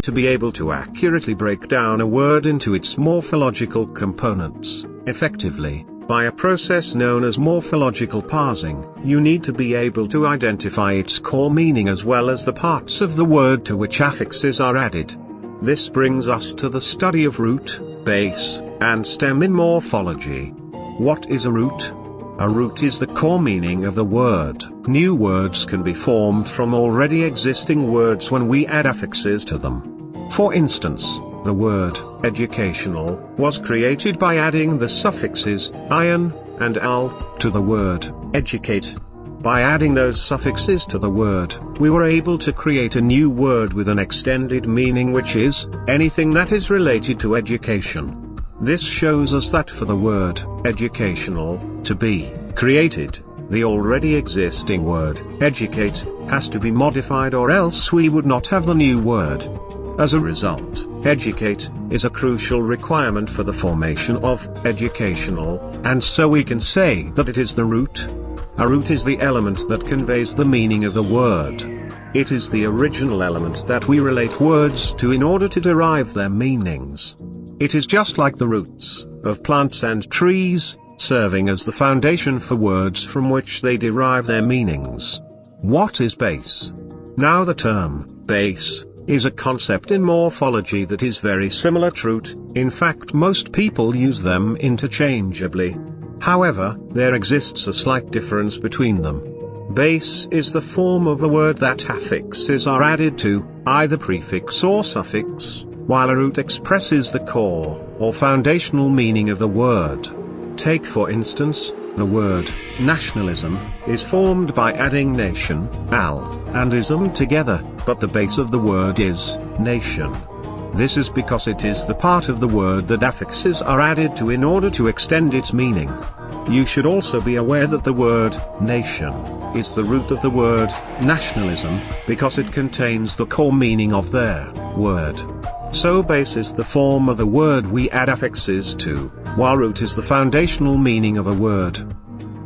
To be able to accurately break down a word into its morphological components, effectively, by a process known as morphological parsing, you need to be able to identify its core meaning as well as the parts of the word to which affixes are added. This brings us to the study of root, base, and stem in morphology. What is a root? A root is the core meaning of the word. New words can be formed from already existing words when we add affixes to them. For instance, the word educational was created by adding the suffixes ion and al to the word educate. By adding those suffixes to the word, we were able to create a new word with an extended meaning, which is anything that is related to education. This shows us that for the word educational to be created, the already existing word educate has to be modified, or else we would not have the new word. As a result, educate is a crucial requirement for the formation of educational, and so we can say that it is the root. A root is the element that conveys the meaning of a word. It is the original element that we relate words to in order to derive their meanings. It is just like the roots of plants and trees, serving as the foundation for words from which they derive their meanings. What is base? Now, the term base is a concept in morphology that is very similar to root. In fact, most people use them interchangeably. However, there exists a slight difference between them. Base is the form of a word that affixes are added to, either prefix or suffix, while a root expresses the core, or foundational meaning of the word. Take for instance, the word nationalism is formed by adding nation, al, and ism together, but the base of the word is nation. This is because it is the part of the word that affixes are added to in order to extend its meaning. You should also be aware that the word nation is the root of the word nationalism, because it contains the core meaning of their word. So base is the form of a word we add affixes to, while root is the foundational meaning of a word.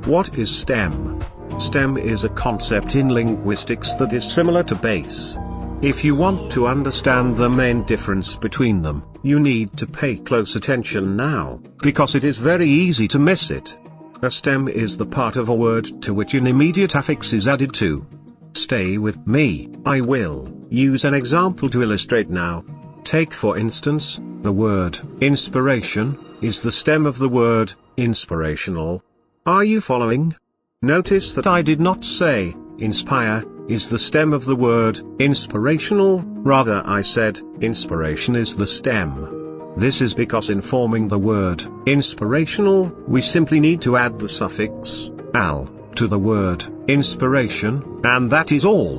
What is stem? Stem is a concept in linguistics that is similar to base. If you want to understand the main difference between them, you need to pay close attention now, because it is very easy to miss it. A stem is the part of a word to which an immediate affix is added to. Stay with me, I will use an example to illustrate now. Take for instance, the word inspiration is the stem of the word inspirational. Are you following? Notice that I did not say inspire is the stem of the word inspirational, rather I said inspiration is the stem. This is because in forming the word inspirational, we simply need to add the suffix al to the word inspiration, and that is all.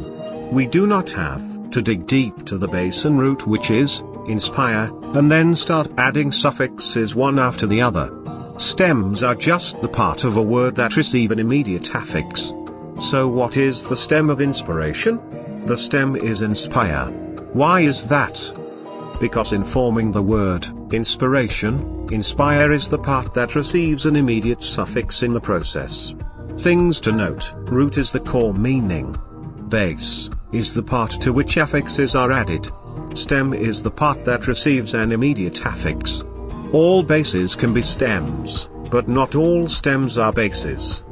We do not have to dig deep to the base and root, which is inspire, and then start adding suffixes one after the other. Stems are just the part of a word that receive an immediate affix. So what is the stem of inspiration? The stem is inspire. Why is that? Because in forming the word inspiration, inspire is the part that receives an immediate suffix in the process. Things to note: root is the core meaning. Base is the part to which affixes are added. Stem is the part that receives an immediate affix. All bases can be stems, but not all stems are bases.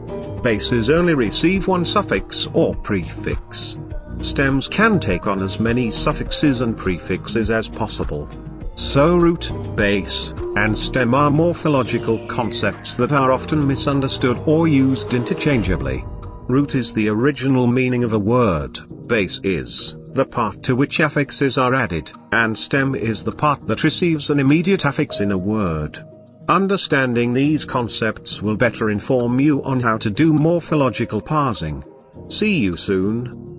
Bases only receive one suffix or prefix. Stems can take on as many suffixes and prefixes as possible. So root, base, and stem are morphological concepts that are often misunderstood or used interchangeably. Root is the original meaning of a word, base is the part to which affixes are added, and stem is the part that receives an immediate affix in a word. Understanding these concepts will better inform you on how to do morphological parsing. See you soon.